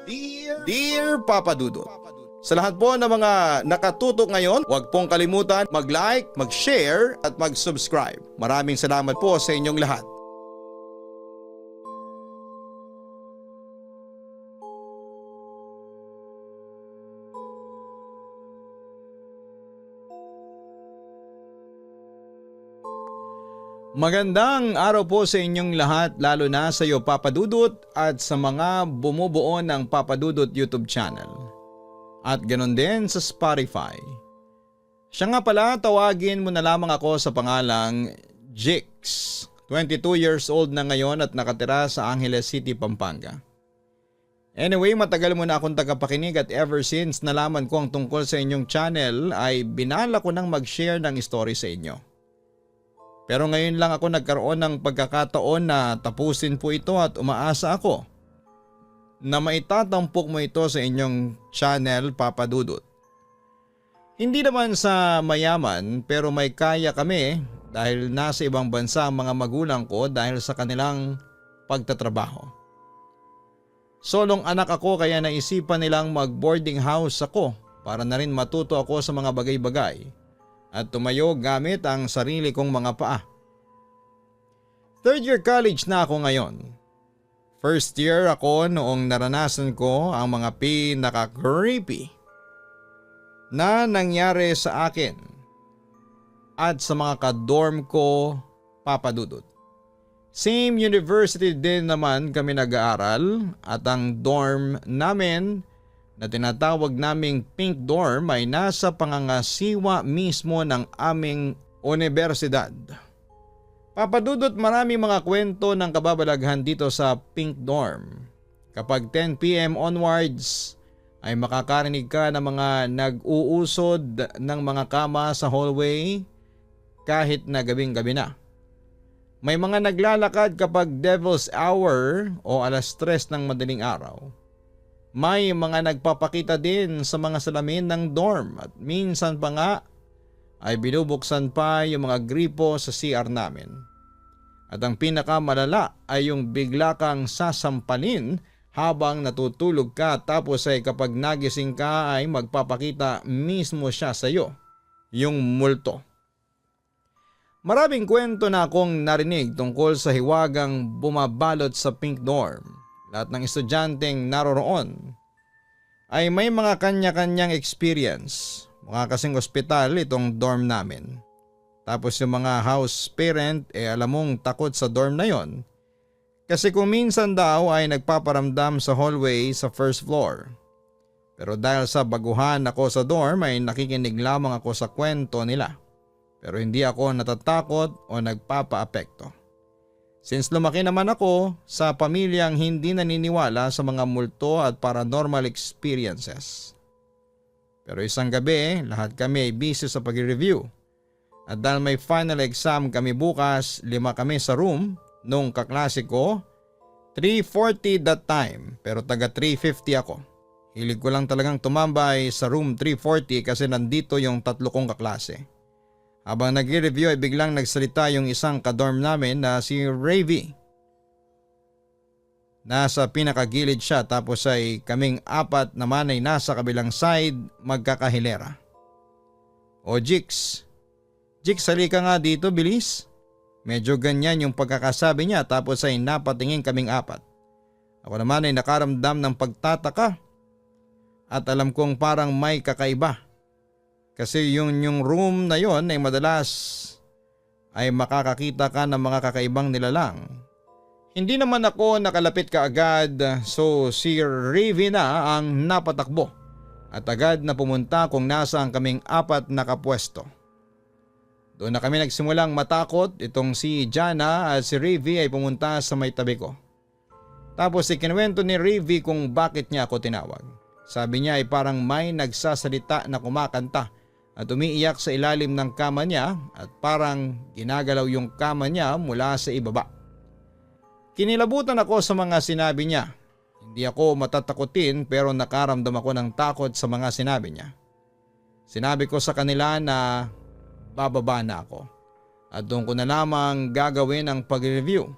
Dear Papa Dudut, sa lahat po ng mga nakatutok ngayon, huwag pong kalimutan mag-like, mag-share at mag-subscribe. Maraming salamat po sa inyong lahat. Magandang araw po sa inyong lahat, lalo na sa iyo Papa Dudut at sa mga bumubuo ng Papa Dudut YouTube channel. At ganon din sa Spotify. Siya nga pala, tawagin mo na lamang ako sa pangalang Jix. 22 years old na ngayon at nakatira sa Angeles City, Pampanga. Anyway, matagal mo na akong tagapakinig at ever since nalaman ko ang tungkol sa inyong channel ay binala ko nang mag-share ng story sa inyo. Pero ngayon lang ako nagkaroon ng pagkakataon na tapusin po ito at umaasa ako na maitatampok mo ito sa inyong channel, Papa Dudut. Hindi naman sa mayaman pero may kaya kami dahil nasa ibang bansa ang mga magulang ko dahil sa kanilang pagtatrabaho. Solong anak ako kaya naisipan nilang mag-boarding house ako para na rin matuto ako sa mga bagay-bagay at tumayo gamit ang sarili kong mga paa. Third year college na ako ngayon. First year ako noong naranasan ko ang mga pinaka-creepy na nangyari sa akin at sa mga ka-dorm ko, Papa Dudut. Same university din naman kami nag-aaral at ang dorm namin na tinatawag naming Pink Dorm ay nasa pangangasiwa mismo ng aming universidad. Papa Dudut, maraming mga kwento ng kababalaghan dito sa Pink Dorm. Kapag 10 PM onwards ay makakarinig ka ng mga nag-uusod ng mga kama sa hallway kahit na gabing-gabi na. May mga naglalakad kapag Devil's Hour o alas 3 ng madaling araw. May mga nagpapakita din sa mga salamin ng dorm at minsan pa nga ay binubuksan pa yung mga gripo sa CR namin. At ang pinakamalala ay yung bigla kang sasampalin habang natutulog ka tapos ay kapag nagising ka ay magpapakita mismo siya sa iyo, yung multo. Maraming kwento na akong narinig tungkol sa hiwagang bumabalot sa Pink Dorm. Lahat ng estudyanteng naroroon ay may mga kanya-kanyang experience. Mukha kasing ospital itong dorm namin. Tapos yung mga house parent alam mong takot sa dorm na yon. Kasi kung minsan daw ay nagpaparamdam sa hallway sa first floor. Pero dahil sa baguhan ako sa dorm ay nakikinig lamang ako sa kwento nila. Pero hindi ako natatakot o nagpapaapekto. Since lumaki naman ako sa pamilyang hindi naniniwala sa mga multo at paranormal experiences. Pero isang gabi, lahat kami ay busy sa pag-review. At dahil may final exam kami bukas, 5 kami sa room nung kaklase ko. 340 that time pero taga 350 ako. Hilig ko lang talagang tumambay sa room 340 kasi nandito yung 3 kong kaklase. Habang nag-review ay biglang nagsalita yung isang kadorm namin na si Ravy. Nasa pinakagilid siya tapos ay kaming 4 naman ay nasa kabilang side magkakahilera. O Jix, halika nga dito bilis. Medyo ganyan yung pagkakasabi niya tapos ay napatingin kaming 4. Ako naman ay nakaramdam ng pagtataka at alam kong parang may kakaiba. Kasi yung room na yon ay madalas ay makakakita ka ng mga kakaibang nilalang. Hindi naman ako nakalapit kaagad so si Ravi na ang napatakbo at agad na pumunta kung nasaan kaming 4 nakapwesto. Doon na kami nagsimulang matakot, itong si Jana at si Ravi ay pumunta sa may tabi ko. Tapos ikinuwento ni Ravi kung bakit niya ako tinawag. Sabi niya ay parang may nagsasalita na kumakanta at umiiyak sa ilalim ng kama niya at parang ginagalaw yung kama niya mula sa ibaba. Kinilabutan ako sa mga sinabi niya. Hindi ako matatakutin pero nakaramdam ako ng takot sa mga sinabi niya. Sinabi ko sa kanila na bababa na ako at doon ko na lamang gagawin ang pag-review.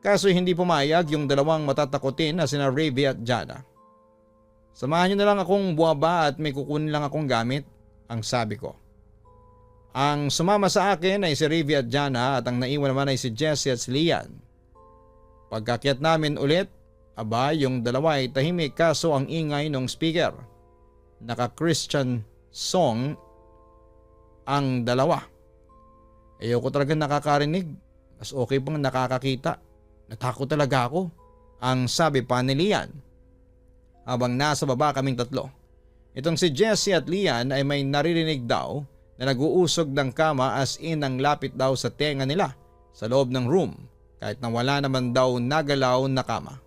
Kaso hindi pumayag yung dalawang matatakutin na sina Ravi at Jana. Samahan niyo na lang akong buwaba at may kukunin lang akong gamit, ang sabi ko. Ang sumama sa akin ay si Rivy at Jana at ang naiwan naman ay si Jessie at si Lian. Pagkakyat namin ulit, yung dalawa ay tahimik kaso ang ingay ng speaker. Naka-Christian song ang dalawa. Ayoko talaga nakakarinig. Mas okay pang nakakakita. Natakot talaga ako, ang sabi pa ni Lian. Habang nasa baba kaming tatlo. Itong si Jessie at Lian ay may naririnig daw na nag-uusog ng kama as in ang lapit daw sa tenga nila sa loob ng room kahit na wala naman daw nagalaw na kama.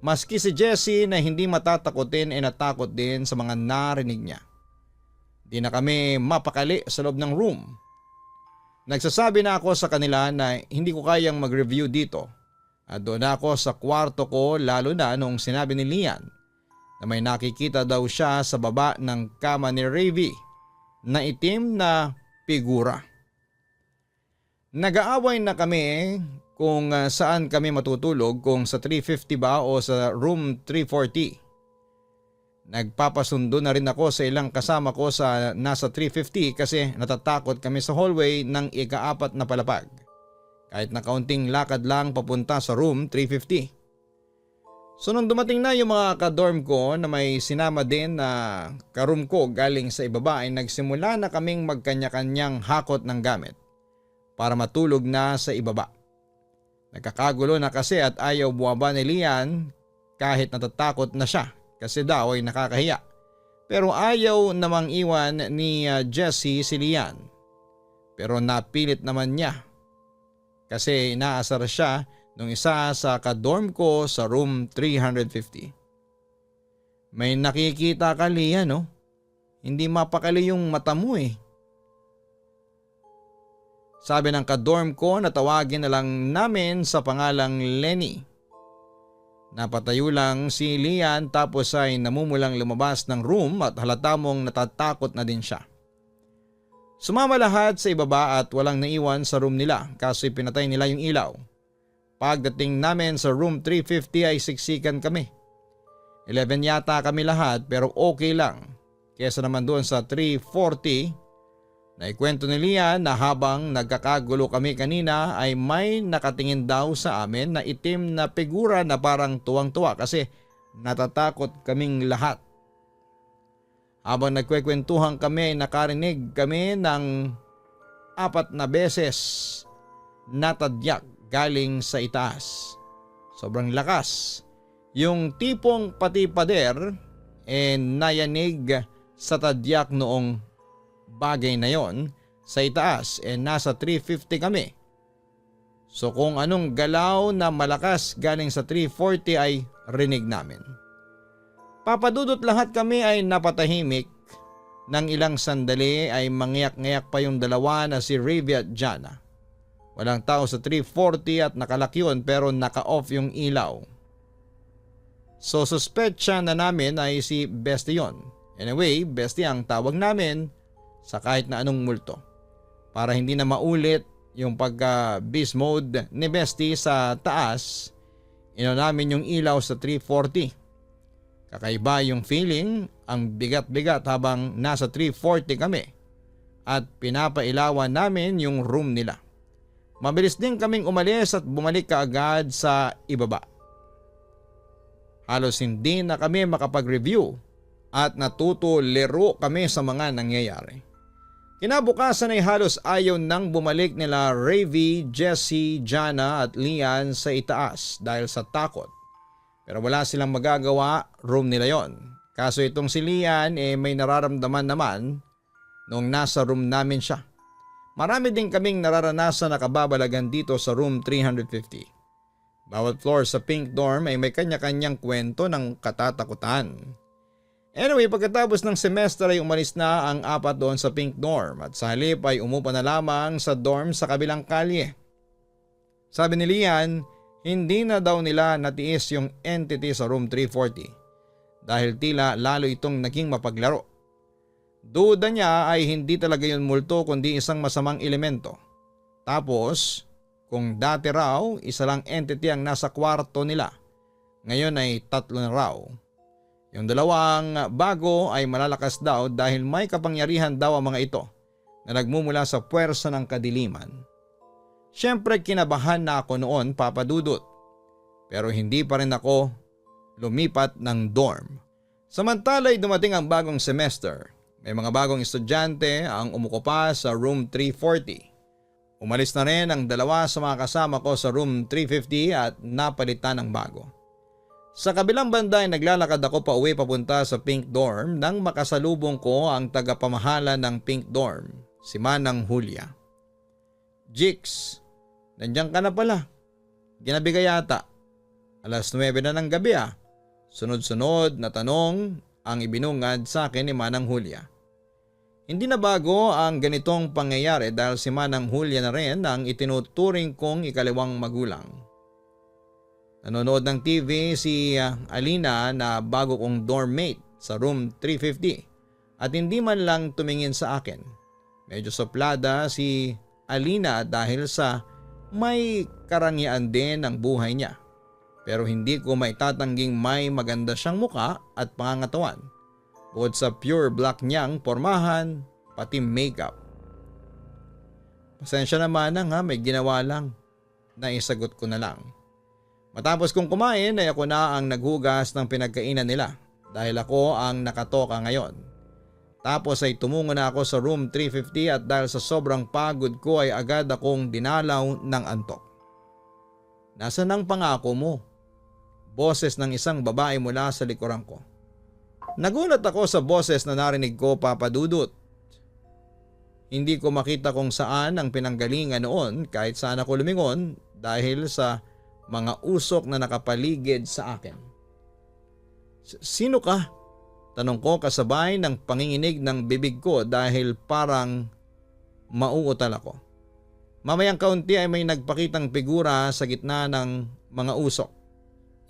Maski si Jessie na hindi matatakotin ay natakot din sa mga narinig niya. Di na kami mapakali sa loob ng room. Nagsasabi na ako sa kanila na hindi ko kayang mag-review dito at doon ako sa kwarto ko lalo na nung sinabi ni Lian na may nakikita daw siya sa baba ng kama ni Rivy na itim na figura. Nag-aaway na kami kung saan kami matutulog, kung sa 350 ba o sa room 340. Nagpapasundo na rin ako sa ilang kasama ko sa nasa 350 kasi natatakot kami sa hallway ng ika-4 na palapag. Kahit na kaunting lakad lang papunta sa room 350. So nung dumating na yung mga ka-dorm ko na may sinama din na ka-room ko galing sa ibaba ay nagsimula na kaming magkanya-kanyang hakot ng gamit para matulog na sa ibaba. Nagkakagulo na kasi at ayaw buwaba ni Lian kahit natatakot na siya kasi daw ay nakakahiya. Pero ayaw namang iwan ni Jessie si Lian. Pero napilit naman niya kasi inaasar siya nung isa sa ka-dorm ko sa room 350. May nakikita ka, Lian, no? Hindi mapakali yung mata mo eh. Sabi ng ka-dorm ko na tawagin na lang namin sa pangalang Lenny. Napatayo lang si Lian tapos ay namumulang lumabas ng room at halata mong natatakot na din siya. Sumama lahat sa ibaba at walang naiwan sa room nila kaso pinatay nila yung ilaw. Pagdating namin sa room 350 ay siksikan kami. 11 yata kami lahat pero okay lang. Kesa naman doon sa 340 na ikwento ni Lian na habang nagkakagulo kami kanina ay may nakatingin daw sa amin na itim na figura na parang tuwang-tuwa kasi natatakot kaming lahat. Habang nagkwekwentuhan kami nakarinig kami ng 4 na beses na tadyak galing sa itaas. Sobrang lakas. Yung tipong pati pader nayanig sa tadyak noong bagay na yon sa itaas nasa 350 kami. So kung anong galaw na malakas galing sa 340 ay rinig namin. Papadudot lahat kami ay napatahimik. Nang ilang sandali ay mangyak-ngyak pa yung dalawa na si Rivy at Jana. Walang tao sa 340 at nakalak yun pero naka-off yung ilaw. So suspetsya na namin ay si Bestie yon. Anyway, Bestie ang tawag namin sa kahit na anong multo. Para hindi na maulit yung pagka-beast mode ni Bestie sa taas, namin yung ilaw sa 340. Kakaiba yung feeling, ang bigat-bigat habang nasa 340 kami at pinapailawan namin yung room nila. Mabilis din kaming umalis at bumalik kaagad sa ibaba. Halos hindi na kami makapag-review at natutulero kami sa mga nangyayari. Kinabukasan ay halos ayaw nang bumalik nila Rivy, Jessie, Jana at Lian sa itaas dahil sa takot. Pero wala silang magagawa, room nila yon. Kaso itong si Lian may nararamdaman naman noong nasa room namin siya. Marami din kaming nararanasan na kababalagan dito sa room 350. Bawat floor sa Pink Dorm ay may kanya-kanyang kwento ng katatakutan. Anyway, pagkatapos ng semester ay umalis na ang 4 doon sa Pink Dorm at sa halip ay umupa na lamang sa dorm sa kabilang kalye. Sabi ni Lian, hindi na daw nila natiis yung entity sa room 340 dahil tila lalo itong naging mapaglaro. Duda niya ay hindi talaga yun multo kundi isang masamang elemento. Tapos, kung dati raw isa lang entity ang nasa kwarto nila, ngayon ay 3 na raw. Yung dalawang bago ay malalakas daw dahil may kapangyarihan daw ang mga ito na nagmumula sa puwersa ng kadiliman. Siyempre kinabahan na ako noon, Papa Dudut, pero hindi pa rin ako lumipat ng dorm. Samantala'y dumating ang bagong semester. May mga bagong estudyante ang umuko pa sa room 340. Umalis na rin ang dalawa sa mga kasama ko sa room 350 at napalitan ng bago. Sa kabilang banda ay naglalakad ako pa uwi papunta sa Pink Dorm nang makasalubong ko ang tagapamahala ng Pink Dorm, si Manang Julia. "Jix, nandiyan ka na pala. Ginabi ka yata. Alas 9 na ng gabi ah." Sunod-sunod na tanong ang ibinungad sa akin ni Manang Julia. Hindi na bago ang ganitong pangyayari dahil si Manang Julia na rin ang itinuturing kong ikalawang magulang. Nanonood ng TV si Alina na bago kong dormmate sa room 350 at hindi man lang tumingin sa akin. Medyo soplada si Alina dahil sa may karangyaan din ang buhay niya. Pero hindi ko maitatanging may maganda siyang muka at pangangatawan. Bukod sa pure black niyang pormahan, pati makeup. "Pasensya naman ha, may ginawa lang." Naisagot ko na lang. Matapos kong kumain ay ako na ang naghugas ng pinagkainan nila dahil ako ang nakatoka ngayon. Tapos ay tumungo na ako sa room 350 at dahil sa sobrang pagod ko ay agad akong dinalaw ng antok. "Nasaan ang pangako mo?" Boses ng isang babae mula sa likuran ko. Nagulat ako sa boses na narinig ko, Papa Dudut. Hindi ko makita kung saan ang pinanggalingan noon kahit saan ako lumingon dahil sa mga usok na nakapaligid sa akin. "Sino ka?" Tanong ko kasabay ng panginginig ng bibig ko dahil parang mauutal ako. Mamayang kaunti ay may nagpakitang figura sa gitna ng mga usok.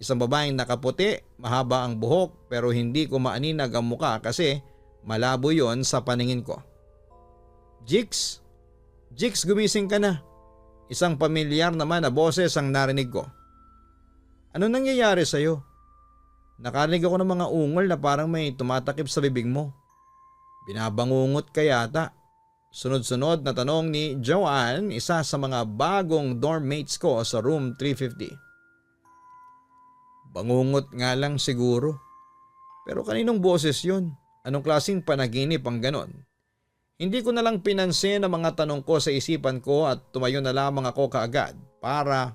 Isang babaeng nakaputi, mahaba ang buhok pero hindi ko maaninag ang muka kasi malabo yon sa paningin ko. "Jix? Jix, gumising ka na." Isang pamilyar naman na boses ang narinig ko. "Ano nangyayari sa'yo? Nakarinig ako ng mga ungol na parang may tumatakip sa bibig mo. Binabangungot ka yata?" Sunod-sunod na tanong ni Joanne, isa sa mga bagong dormmates ko sa room 350. "Bangungot nga lang siguro. Pero kaninong boses yun? Anong klaseng panaginip ang ganon?" Hindi ko na lang pinansin ang mga tanong ko sa isipan ko at tumayo na lamang ako kaagad para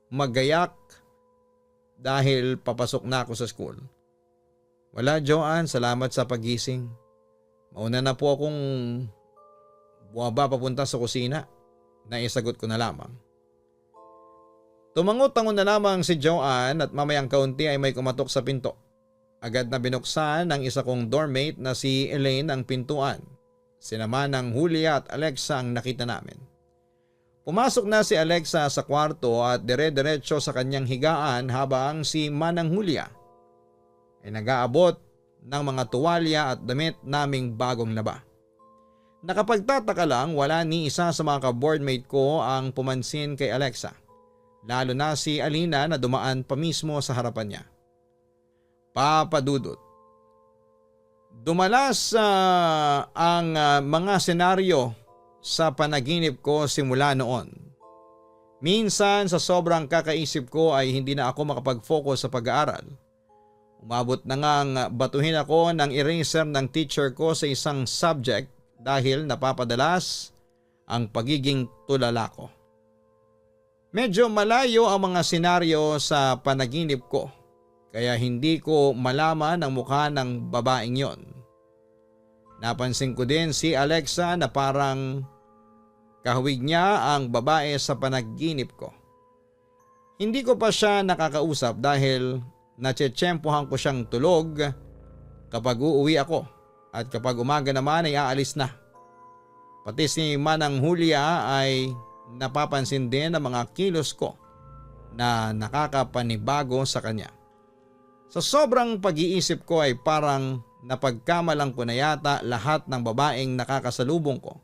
magayak dahil papasok na ako sa school. "Wala, Joanne, salamat sa pagising. Mauna na po akong bumaba papunta sa kusina." Naisagot ko na lamang. Tumangot-tangon na lamang si Joanne at mamayang kaunti ay may kumatok sa pinto. Agad na binuksan ng isa kong dormmate na si Elaine ang pintuan. Sinama ng Julia at Alexa ang nakita namin. Pumasok na si Alexa sa kwarto at dire-diretso sa kanyang higaan habang si Manang Julia ay nag-aabot ng mga tuwalya at damit naming bagong laba. Nakapagtataka lang, wala ni isa sa mga ka-boardmate ko ang pumansin kay Alexa. Lalo na si Alina na dumaan pa mismo sa harapan niya. "Papa Dudut, dumalas ang mga senaryo sa panaginip ko simula noon. Minsan sa sobrang kakaisip ko ay hindi na ako makapag-focus sa pag-aaral. Umabot na ngang batuhin ako ng eraser ng teacher ko sa isang subject dahil napapadalas ang pagiging tulala ko. Medyo malayo ang mga senaryo sa panaginip ko. Kaya hindi ko malaman ang mukha ng babaeng yon. Napansin ko din si Alexa na parang kahawig niya ang babae sa panaginip ko. Hindi ko pa siya nakakausap dahil natsetsempohan ko siyang tulog kapag uuwi ako at kapag umaga naman ay aalis na. Pati si Manang Julia ay napapansin din ang mga kilos ko na nakakapanibago sa kanya. Sa sobrang pag-iisip ko ay parang napagkamalang ko na yata lahat ng babaeng nakakasalubong ko.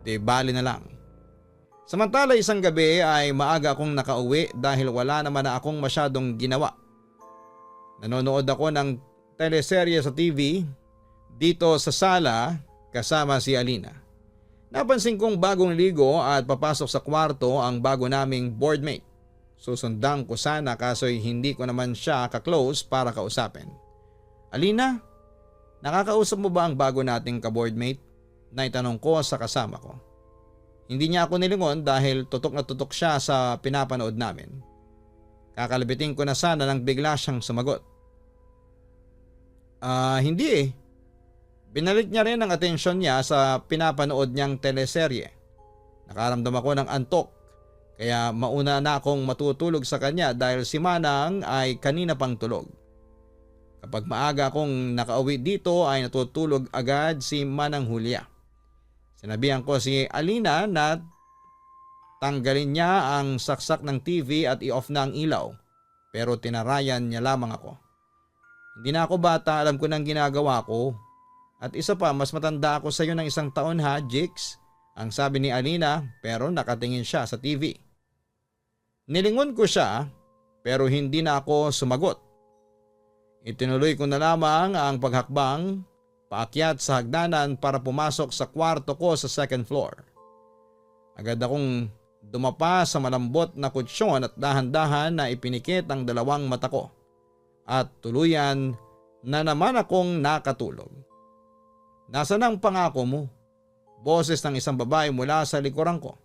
Di bali na lang. Samantala isang gabi ay maaga akong nakauwi dahil wala naman na akong masyadong ginawa. Nanonood ako ng teleserye sa TV dito sa sala kasama si Alina. Napansin kong bagong ligo at papasok sa kwarto ang bago naming boardmate. Susundan ko sana kaso'y hindi ko naman siya ka-close para kausapin. Alina, nakakausap mo ba ang bago nating ka-boardmate? Naitanong ko sa kasama ko. Hindi niya ako nilingon dahil tutok na tutok siya sa pinapanood namin. Kakalabitin ko na sana nang bigla siyang sumagot. Hindi eh. Binalik niya rin ang atensyon niya sa pinapanood niyang teleserye. Nakaramdam ako ng antok kaya mauna na akong matutulog sa kanya dahil si Manang ay kanina pang tulog. Kapag maaga akong nakauwi dito ay natutulog agad si Manang Julia. Sinabihan ko si Alina na tanggalin niya ang saksak ng TV at i-off na ang ilaw, pero tinarayan niya lamang ako. Hindi na ako bata, alam ko nang ginagawa ko. At isa pa, mas matanda ako sa iyo ng 1 taon ha, Jix, ang sabi ni Alina pero nakatingin siya sa TV. Nilingon ko siya pero hindi na ako sumagot. Itinuloy ko na lamang ang paghakbang paakyat sa hagdanan para pumasok sa kwarto ko sa 2nd floor. Agad akong dumapa sa malambot na kutsyon at dahan-dahan na ipinikit ang 2 mata ko. At tuluyan na naman akong nakatulog. Nasaan ang pangako mo? Boses ng isang babae mula sa likuran ko.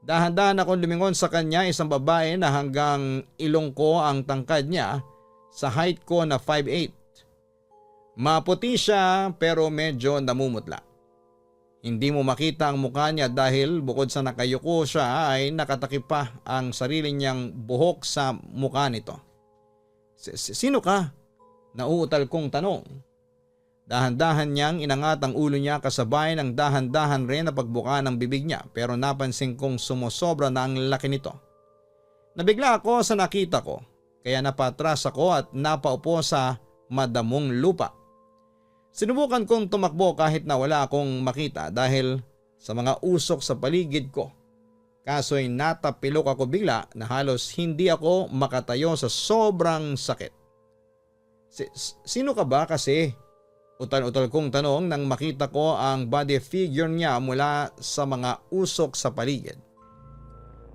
Dahan-dahan akong lumingon sa kanya, isang babae na hanggang ilong ko ang tangkad niya sa height ko na 5'8". Maputi siya pero medyo namumutla. Hindi mo makita ang mukha niya dahil bukod sa nakayuko siya ay nakatakip pa ang sarili niyang buhok sa mukha nito. Sino ka? Nauutal kong tanong. Dahan-dahan niyang inangat ang ulo niya kasabay ng dahan-dahan rin na pagbuka ng bibig niya pero napansin kong sumusobra na ang laki nito. Nabigla ako sa nakita ko kaya napatras ako at napaupo sa madamong lupa. Sinubukan kong tumakbo kahit na wala akong makita dahil sa mga usok sa paligid ko. Kaso'y natapilok ako bigla na halos hindi ako makatayo sa sobrang sakit. Sino ka ba kasi? Utal-utal kong tanong nang makita ko ang body figure niya mula sa mga usok sa paligid.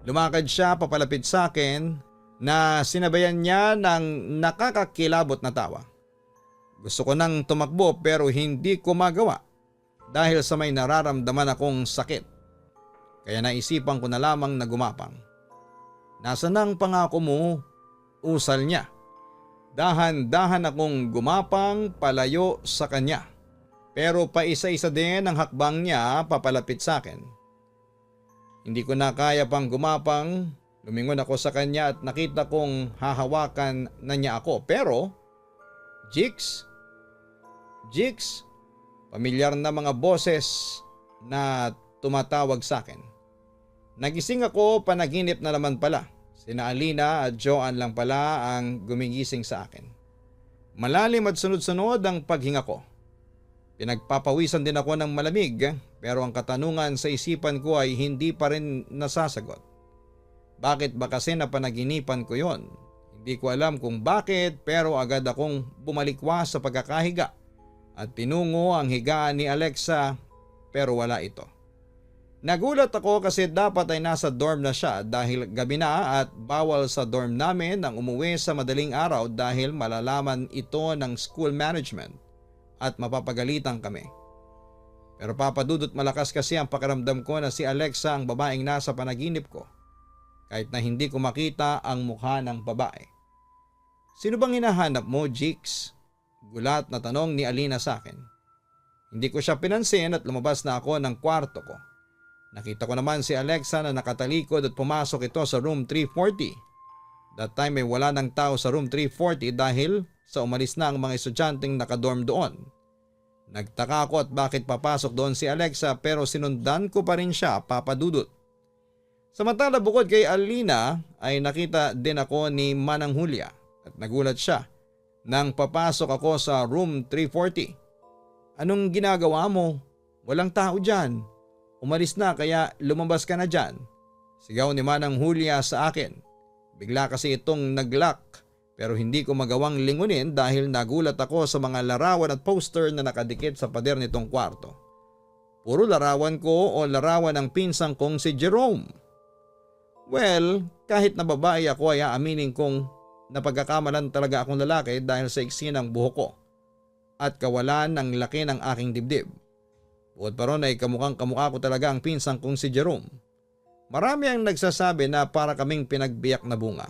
Lumakad siya papalapit sa akin na sinabayan niya ng nakakakilabot na tawa. Gusto ko nang tumakbo pero hindi ko magawa dahil sa may nararamdaman akong sakit. Kaya naisipan ko na lamang na gumapang. Nasaan ang pangako mo? Usal niya. Dahan-dahan akong gumapang palayo sa kanya. Pero paisa-isa din ang hakbang niya papalapit sa akin. Hindi ko na kaya pang gumapang. Lumingon ako sa kanya at nakita kong hahawakan na niya ako. Pero, Jix, pamilyar na mga boses na tumatawag sa akin. Nagising ako, panaginip na naman pala. Sina Alina at Joanne lang pala ang gumigising sa akin. Malalim at sunod-sunod ang paghinga ko. Pinagpapawisan din ako ng malamig pero ang katanungan sa isipan ko ay hindi pa rin nasasagot. Bakit ba kasi napanaginipan ko yon? Hindi ko alam kung bakit pero agad akong bumalikwas sa pagkakahiga at tinungo ang higaan ni Alexa pero wala ito. Nagulat ako kasi dapat ay nasa dorm na siya dahil gabi na at bawal sa dorm namin ang umuwi sa madaling araw dahil malalaman ito ng school management at mapapagalitan kami. Pero papadudot malakas kasi ang pakiramdam ko na si Alexa ang babaeng nasa panaginip ko kahit na hindi ko makita ang mukha ng babae. Sino bang hinahanap mo, Jix? Gulat na tanong ni Alina sa akin. Hindi ko siya pinansin at lumabas na ako ng kwarto ko. Nakita ko naman si Alexa na nakatalikod at pumasok ito sa room 340. That time ay wala ng tao sa room 340 dahil sa umalis na ang mga estudyanteng nakadorm doon. Nagtaka ako at bakit papasok doon si Alexa pero sinundan ko pa rin siya, papadudot. Samantala bukod kay Alina ay nakita din ako ni Manang Julia at nagulat siya nang papasok ako sa room 340. Anong ginagawa mo? Walang tao dyan. Umalis na kaya lumabas ka na dyan. Sigaw ni Manang Julia sa akin. Bigla kasi itong nag-lock Pero hindi ko magawang lingunin dahil nagulat ako sa mga larawan at poster na nakadikit sa pader nitong kwarto. Puro larawan ko o larawan ng pinsang kong si Jerome. Well, kahit na babae ako ay aaminin kong napagkakamalan talaga akong lalaki dahil sa iksi ng buhok ko at kawalan ng laki ng aking dibdib. Bukod pa ron ay kamukhang kamukha ko talaga ang pinsang kong si Jerome. Marami ang nagsasabi na para kaming pinagbiyak na bunga.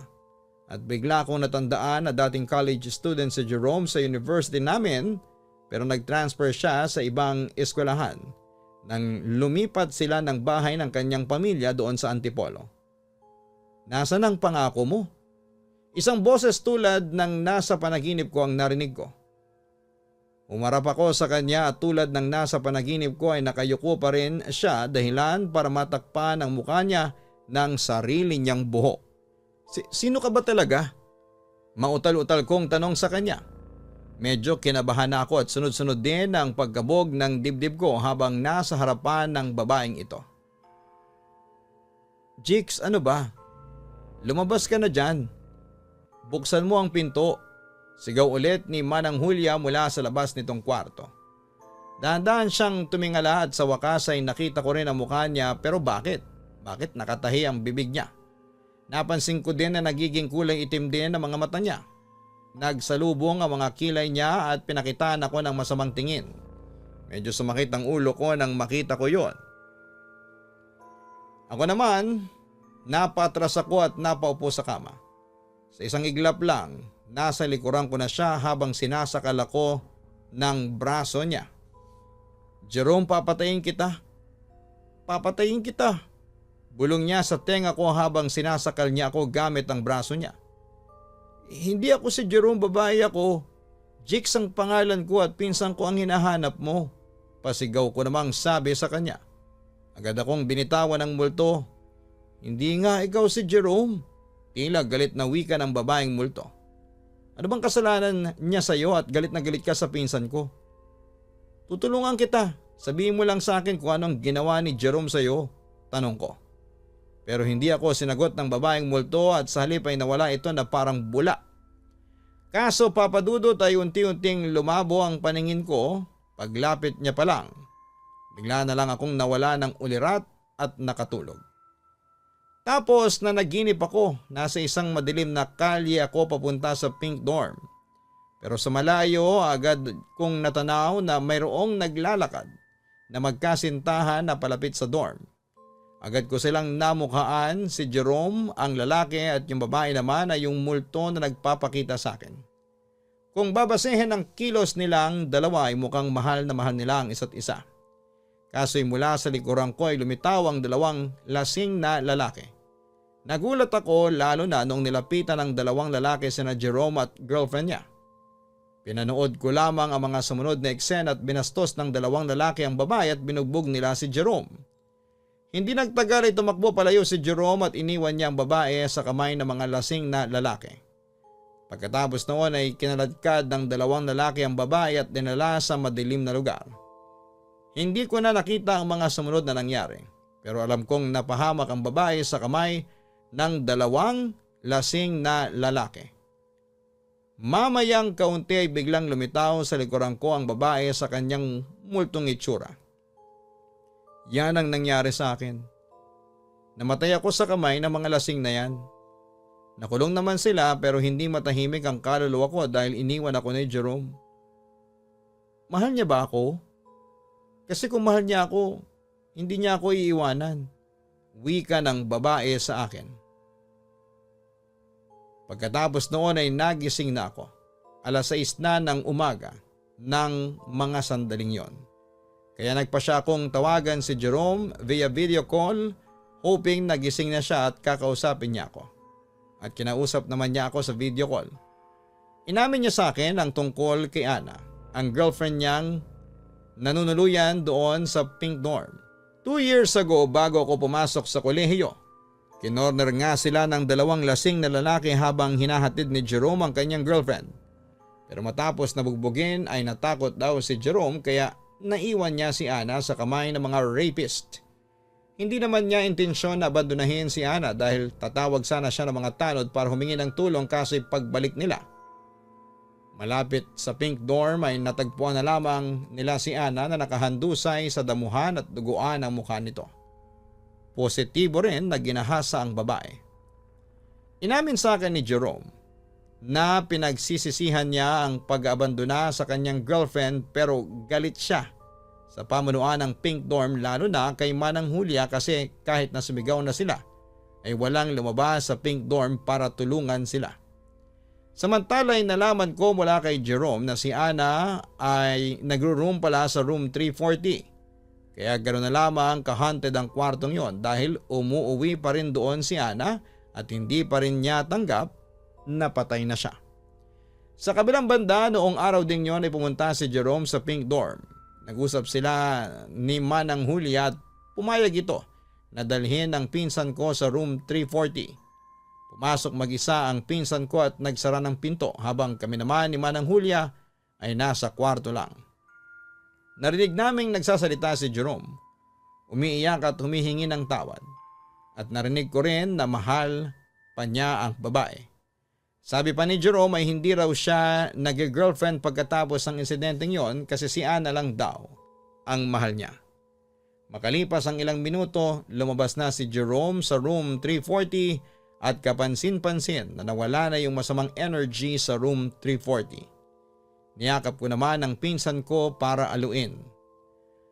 At bigla akong natandaan na dating college student si Jerome sa university namin pero nag-transfer siya sa ibang eskwelahan nang lumipat sila ng bahay ng kanyang pamilya doon sa Antipolo. Nasaan ang pangako mo? Isang boses tulad ng nasa panaginip ko ang narinig ko. Umarap ako sa kanya at tulad ng nasa panaginip ko ay nakayuko pa rin siya dahilan para matakpan ang mukha niya ng sarili niyang buhok. Sino ka ba talaga? Mautal-utal kong tanong sa kanya. Medyo kinabahan na ako at sunod-sunod din ang pagkabog ng dibdib ko habang nasa harapan ng babaeng ito. Jix, ano ba? Lumabas ka na dyan. Buksan mo ang pinto. Sigaw ulit ni Manang Julia mula sa labas nitong kwarto. Dahan-dahan siyang tumingala at sa wakas ay nakita ko rin ang mukha niya pero bakit? Bakit nakatahi ang bibig niya? Napansin ko din na nagiging kulay itim din ang mga mata niya. Nagsalubong ang mga kilay niya at pinakitaan ako ng masamang tingin. Medyo sumakit ang ulo ko nang makita ko yon. Ako naman, napatras ako at napaupo sa kama. Sa isang iglap lang, nasa likuran ko na siya habang sinasakal ako ng braso niya. Jerome, papatayin kita. Papatayin kita. Bulong niya sa tenga ko habang sinasakal niya ako gamit ang braso niya. Hindi ako si Jerome, babae ako. Jix ang pangalan ko at pinsan ko ang hinahanap mo. Pasigaw ko namang sabi sa kanya. Agad akong binitawan ng multo. Hindi nga ikaw si Jerome. Tila galit na wika ng babaeng multo. Ano bang kasalanan niya sa iyo at galit na galit ka sa pinsan ko? Tutulungan kita. Sabihin mo lang sa akin kung anong ginawa ni Jerome sa iyo. Tanong ko. Pero hindi ako sinagot ng babaeng multo at sa halip ay nawala ito na parang bula. Kaso papadudot ay unti-unting lumabo ang paningin ko. Paglapit niya pa lang, bigla na lang akong nawala ng ulirat at nakatulog. Tapos na naginip ako, nasa isang madilim na kalye ako papunta sa Pink Dorm. Pero sa malayo agad kong natanaw na mayroong naglalakad na magkasintahan na palapit sa dorm. Agad ko silang namukhaan, si Jerome ang lalaki at yung babae naman ay yung multo na nagpapakita sa akin. Kung babasehin ang kilos nilang dalawa ay mukhang mahal na mahal nila ang isa't isa. Kaso'y mula sa likuran ko ay lumitaw ang dalawang lasing na lalaki. Nagulat ako lalo na nung nilapitan ng dalawang lalaki sina Jerome at girlfriend niya. Pinanood ko lamang ang mga sumunod na eksena at binastos ng dalawang lalaki ang babae at binugbog nila si Jerome. Hindi nagtagal ay tumakbo palayo si Jerome at iniwan niya ang babae sa kamay ng mga lasing na lalaki. Pagkatapos noon ay kinaladkad ng dalawang lalaki ang babae at dinala sa madilim na lugar. Hindi ko na nakita ang mga sumunod na nangyari, pero alam kong napahamak ang babae sa kamay ng dalawang lasing na lalaki. Mamayang kaunti ay biglang lumitaw sa likuran ko ang babae sa kanyang multong itsura. Yan ang nangyari sa akin. Namatay ako sa kamay ng mga lasing na yan. Nakulong naman sila pero hindi matahimik ang kaluluwa ko dahil iniwan ako ni Jerome. Mahal niya ba ako? Kasi kung mahal niya ako, hindi niya ako iiwanan. Wika ng babae sa akin. Pagkatapos noon ay nagising na ako. 6:00 na ng umaga ng mga sandaling yon. Kaya nagpa siya akong tawagan si Jerome via video call, hoping nagising na siya at kakausapin niya ako. At kinausap naman niya ako sa video call. Inamin niya sa akin ang tungkol kay Ana, ang girlfriend niyang nanunuluyan doon sa Pink Dorm. 2 years ago bago ako pumasok sa kolehiyo, kinorner nga sila ng dalawang lasing na lalaki habang hinahatid ni Jerome ang kanyang girlfriend. Pero matapos nabugbugin ay natakot daw si Jerome kaya naiwan niya si Ana sa kamay ng mga rapist. Hindi naman niya intensyon na abandonahin si Ana dahil tatawag sana siya ng mga tanod para humingi ng tulong kasi pagbalik nila. Malapit sa pink dorm ay natagpuan na lamang nila si Ana na nakahandusay sa damuhan at duguan ang mukha nito. Positibo rin na ginahasa ang babae. Inamin sa akin ni Jerome na pinagsisisihan niya ang pag-abandona sa kanyang girlfriend pero galit siya sa pamunuan ng pink dorm lalo na kay Manang Julia kasi kahit na sumigaw na sila ay walang lumabas sa pink dorm para tulungan sila. Samantala ay nalaman ko mula kay Jerome na si Ana ay nagro-room pala sa room 340. Kaya ganoon na lamang ka-haunted ang kwartong yon dahil umuuwi pa rin doon si Ana at hindi pa rin niya tanggap na patay na siya. Sa kabilang banda noong araw ding yon ay pumunta si Jerome sa pink dorm. Nag-usap sila ni Manang Julia at pumayag ito na dalhin ang pinsan ko sa room 340. Pumasok mag-isa ang pinsan ko at nagsara ng pinto habang kami naman ni Manang Julia ay nasa kwarto lang. Narinig naming nagsasalita si Jerome. Umiiyak at humihingi ng tawad. At narinig ko rin na mahal pa niya ang babae. Sabi pa ni Jerome ay hindi raw siya nag-girlfriend pagkatapos ng insidenteng yon kasi si Ana lang daw ang mahal niya. Makalipas ang ilang minuto, lumabas na si Jerome sa room 340 at kapansin-pansin na nawala na yung masamang energy sa room 340. Niyakap ko naman ang pinsan ko para aluin.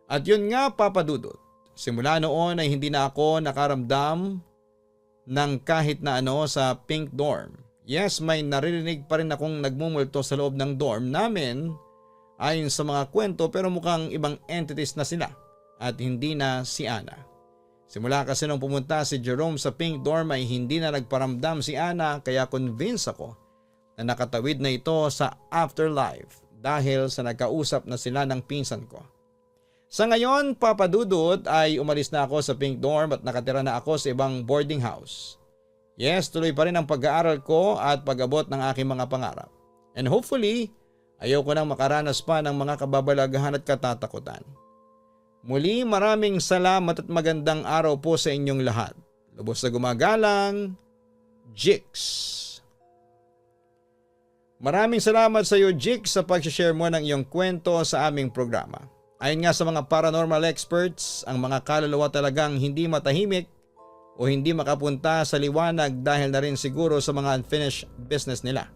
At yun nga papadudot, simula noon ay hindi na ako nakaramdam ng kahit na ano sa pink dorm. Yes, may naririnig pa rin akong nagmumulto sa loob ng dorm namin ayon sa mga kwento pero mukhang ibang entities na sila at hindi na si Ana. Simula kasi nung pumunta si Jerome sa pink dorm ay hindi na nagparamdam si Ana kaya convinced ako na nakatawid na ito sa afterlife dahil sa nagkausap na sila ng pinsan ko. Sa ngayon, papadudot ay umalis na ako sa pink dorm at nakatira na ako sa ibang boarding house. Yes, tuloy pa rin ang pag-aaral ko at pag-abot ng aking mga pangarap. And hopefully, ayaw ko nang makaranas pa ng mga kababalaghan at katatakutan. Muli maraming salamat at magandang araw po sa inyong lahat. Lubos na gumagalang, Jix. Maraming salamat sa iyo, Jix, sa pag-share mo ng iyong kwento sa aming programa. Ayon nga sa mga paranormal experts, ang mga kaluluwa talagang hindi matahimik o hindi makapunta sa liwanag dahil na rin siguro sa mga unfinished business nila.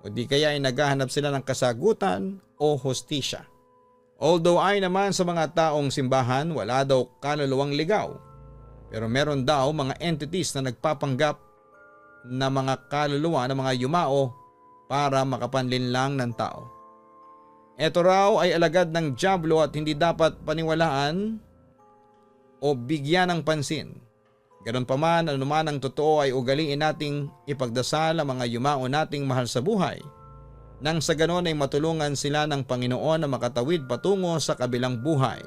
O di kaya ay naghahanap sila ng kasagutan o hustisya. Although ay naman sa mga taong simbahan wala daw kaluluwang ligaw. Pero meron daw mga entities na nagpapanggap na mga kaluluwa ng mga yumao para makapanlinlang ng tao. Ito raw ay alagad ng dyablo at hindi dapat paniwalaan o bigyan ng pansin. Ganon pa man, anuman ang totoo ay ugaliin nating ipagdasal ang mga yumao nating mahal sa buhay nang sa ganon ay matulungan sila ng Panginoon na makatawid patungo sa kabilang buhay.